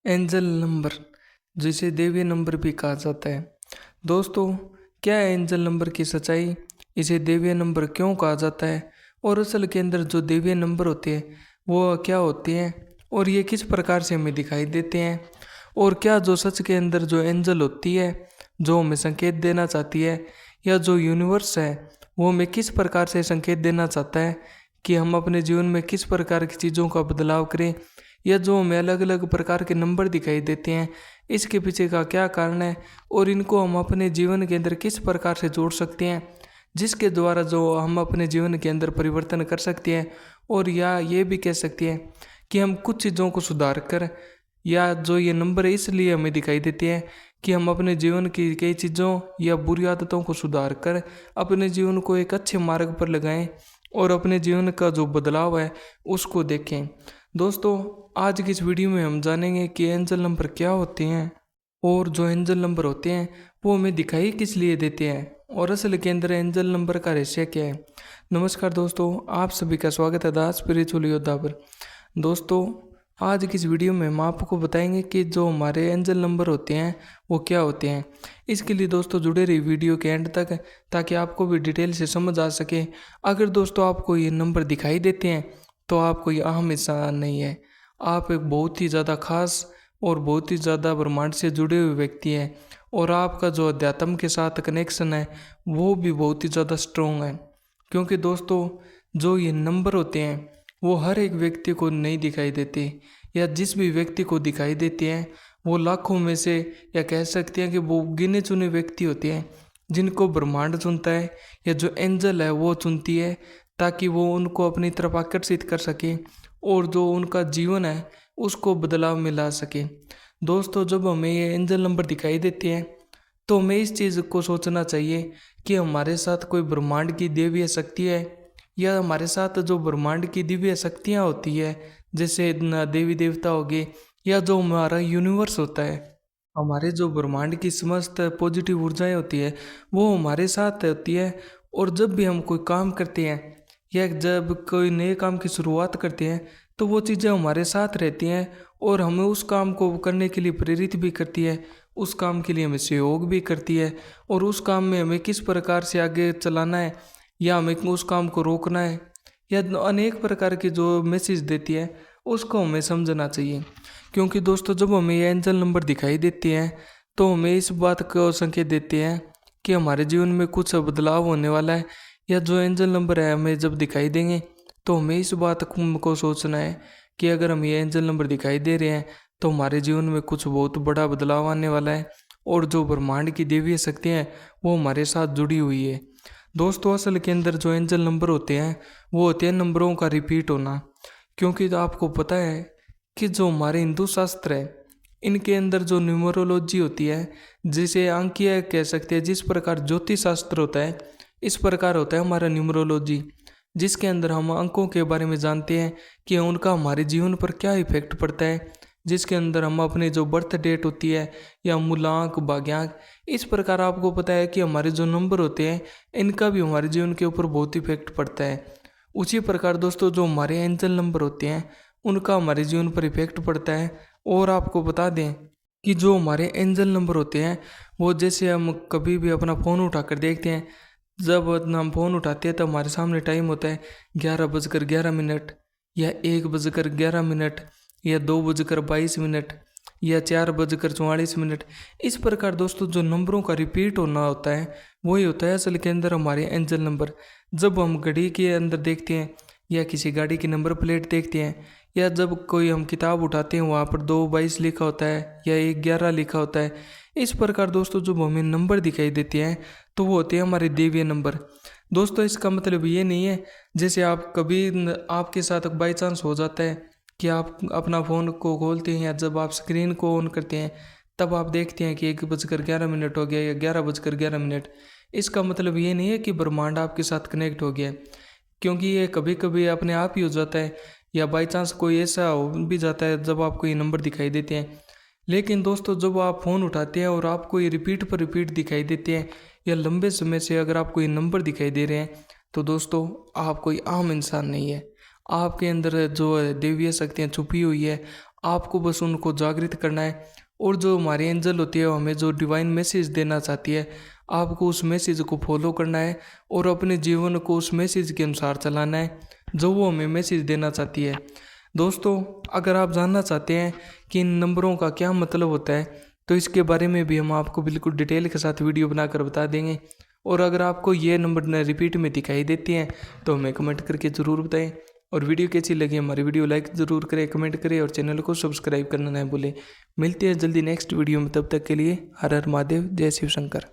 Angel number, जिसे देवीय number भी कहा जाता है। दोस्तों, क्या है एंजल नंबर की सच्चाई? इसे देवीय नंबर क्यों कहा जाता है? और असल के अंदर जो देवीय नंबर होते हैं वो क्या होते हैं और ये किस प्रकार से हमें दिखाई देते हैं? और क्या जो सच के अंदर जो एंजल होती है जो हमें संकेत देना चाहती है, या जो यूनिवर्स है वो हमें किस प्रकार से संकेत देना चाहता है कि हम अपने जीवन में किस प्रकार की चीज़ों का बदलाव करें, या जो हमें अलग अलग प्रकार के नंबर दिखाई देते हैं इसके पीछे का क्या कारण है, और इनको हम अपने जीवन के अंदर किस प्रकार से जोड़ सकते हैं जिसके द्वारा जो हम अपने जीवन के अंदर परिवर्तन कर सकते हैं। और या ये भी कह सकते हैं कि हम कुछ चीज़ों को सुधार कर, या जो ये नंबर इसलिए हमें दिखाई देते हैं कि हम अपने जीवन की कई चीज़ों या बुरी आदतों को सुधार कर अपने जीवन को एक अच्छे मार्ग पर लगाएं और अपने जीवन का जो बदलाव है उसको देखें। दोस्तों, आज की इस वीडियो में हम जानेंगे कि एंजल नंबर क्या होते हैं, और जो एंजल नंबर होते हैं वो हमें दिखाई किस लिए देते हैं, और असल के अंदर एंजल नंबर का रहस्य क्या है। नमस्कार दोस्तों, आप सभी का स्वागत है द स्पिरिचुअल योद्धा पर। दोस्तों, आज की इस वीडियो में हम आपको बताएंगे कि जो हमारे एंजल नंबर होते हैं वो क्या होते हैं। इसके लिए दोस्तों जुड़े रहिए वीडियो के एंड तक, ताकि आपको भी डिटेल से समझ आ सके। अगर दोस्तों आपको ये नंबर दिखाई देते हैं तो आप कोई आम इंसान नहीं है, आप एक बहुत ही ज़्यादा खास और बहुत ही ज़्यादा ब्रह्मांड से जुड़े हुए व्यक्ति हैं, और आपका जो अध्यात्म के साथ कनेक्शन है वो भी बहुत ही ज़्यादा स्ट्रॉन्ग है। क्योंकि दोस्तों, जो ये नंबर होते हैं वो हर एक व्यक्ति को नहीं दिखाई देते, या जिस भी व्यक्ति को दिखाई देते हैं वो लाखों में से, या कह सकते हैं कि वो गिने चुने व्यक्ति होते हैं जिनको ब्रह्मांड चुनता है, या जो एंजल है वो चुनती है, ताकि वो उनको अपनी तरफ आकर्षित कर सके और जो उनका जीवन है उसको बदलाव में ला सके। दोस्तों, जब हमें ये एंजल नंबर दिखाई देते हैं तो हमें इस चीज़ को सोचना चाहिए कि हमारे साथ कोई ब्रह्मांड की देवीय शक्ति है, या हमारे साथ जो ब्रह्मांड की दिव्य शक्तियाँ होती है जैसे देवी देवता हो गए, या जो हमारा यूनिवर्स होता है, हमारे जो ब्रह्मांड की समस्त पॉजिटिव ऊर्जाएं होती है वो हमारे साथ होती है। और जब भी हम कोई काम करते हैं या जब कोई नए काम की शुरुआत करते हैं तो वो चीज़ें हमारे साथ रहती हैं और हमें उस काम को करने के लिए प्रेरित भी करती है, उस काम के लिए हमें सहयोग भी करती है, और उस काम में हमें किस प्रकार से आगे चलाना है या हमें उस काम को रोकना है, या अनेक प्रकार के जो मैसेज देती है उसको हमें समझना चाहिए। क्योंकि दोस्तों, जब हमें ये एंजल नंबर दिखाई देते हैं तो हमें इस बात को संकेत देते हैं कि हमारे जीवन में कुछ बदलाव होने वाला है, या जो एंजल नंबर है हमें जब दिखाई देंगे तो हमें इस बात को सोचना है कि अगर हम ये एंजल नंबर दिखाई दे रहे हैं तो हमारे जीवन में कुछ बहुत बड़ा बदलाव आने वाला है, और जो ब्रह्मांड की देवीय शक्तियाँ हैं वो हमारे साथ जुड़ी हुई है। दोस्तों, असल के अंदर जो एंजल नंबर होते हैं वो होते हैं नंबरों का रिपीट होना। क्योंकि तो आपको पता है कि जो हमारे हिंदू शास्त्र है इनके अंदर जो न्यूमरोलॉजी होती है, जिसे अंकीय कह सकते हैं, जिस प्रकार ज्योतिष शास्त्र होता है इस प्रकार होता है हमारा न्यूमरोलॉजी, जिसके अंदर हम अंकों के बारे में जानते हैं कि उनका हमारे जीवन पर क्या इफेक्ट पड़ता है, जिसके अंदर हम अपने जो बर्थ डेट होती है या मूलांक भाग्यांक, इस प्रकार आपको पता है कि हमारे जो नंबर होते हैं इनका भी हमारे जीवन के ऊपर बहुत इफेक्ट पड़ता है। उसी प्रकार दोस्तों, जो हमारे एंजल नंबर होते हैं उनका हमारे जीवन पर इफेक्ट पड़ता है। और आपको बता दें कि जो हमारे एंजल नंबर होते हैं वो, जैसे हम कभी भी अपना फ़ोन उठाकर देखते हैं, जब हम फ़ोन उठाते हैं तो हमारे सामने टाइम होता है 11:11, या 1:11, या 2:22, या 4:44। इस प्रकार दोस्तों, जो नंबरों का रिपीट होना होता है वही होता है असल के अंदर हमारे एंजल नंबर। जब हम घड़ी के अंदर देखते हैं, या किसी गाड़ी की नंबर प्लेट देखते हैं, या जब कोई हम किताब उठाते हैं वहाँ पर 2:22 लिखा होता है या 1:11 लिखा होता है, इस प्रकार दोस्तों जब हमें नंबर दिखाई देते हैं तो वो होते हैं हमारे देवीय नंबर। दोस्तों, इसका मतलब ये नहीं है जैसे आप कभी आपके साथ बाई चांस हो जाता है कि आप अपना फ़ोन को खोलते हैं, या जब आप स्क्रीन को ऑन करते हैं तब आप देखते हैं कि 1:11 हो गया या 11:11। इसका मतलब ये नहीं है कि ब्रह्मांड आपके साथ कनेक्ट हो गया है, क्योंकि ये कभी कभी अपने आप ही हो जाता है, या बाई चांस कोई ऐसा हो भी जाता है जब आपको ये नंबर दिखाई देते हैं। लेकिन दोस्तों, जब आप फ़ोन उठाते हैं और आपको ये रिपीट पर रिपीट दिखाई देते हैं, या लंबे समय से अगर आपको ये नंबर दिखाई दे रहे हैं, तो दोस्तों आप कोई आम इंसान नहीं है। आपके अंदर जो देवीय शक्तियाँ छुपी हुई है, आपको बस उनको जागृत करना है। और जो हमारी एंजल होती है, हमें जो डिवाइन मैसेज देना चाहती है, आपको उस मैसेज को फॉलो करना है और अपने जीवन को उस मैसेज के अनुसार चलाना है जो वो हमें मैसेज देना चाहती है। दोस्तों, अगर आप जानना चाहते हैं कि इन नंबरों का क्या मतलब होता है, तो इसके बारे में भी हम आपको बिल्कुल डिटेल के साथ वीडियो बनाकर बता देंगे। और अगर आपको ये नंबर रिपीट में दिखाई देते हैं तो हमें कमेंट करके ज़रूर बताएं। और वीडियो कैसी लगी हमारी वीडियो लाइक ज़रूर करें, कमेंट करें और चैनल को सब्सक्राइब करना ना भूलें। मिलते हैं जल्दी नेक्स्ट वीडियो में, तब तक के लिए हर हर महादेव, जय शिव शंकर।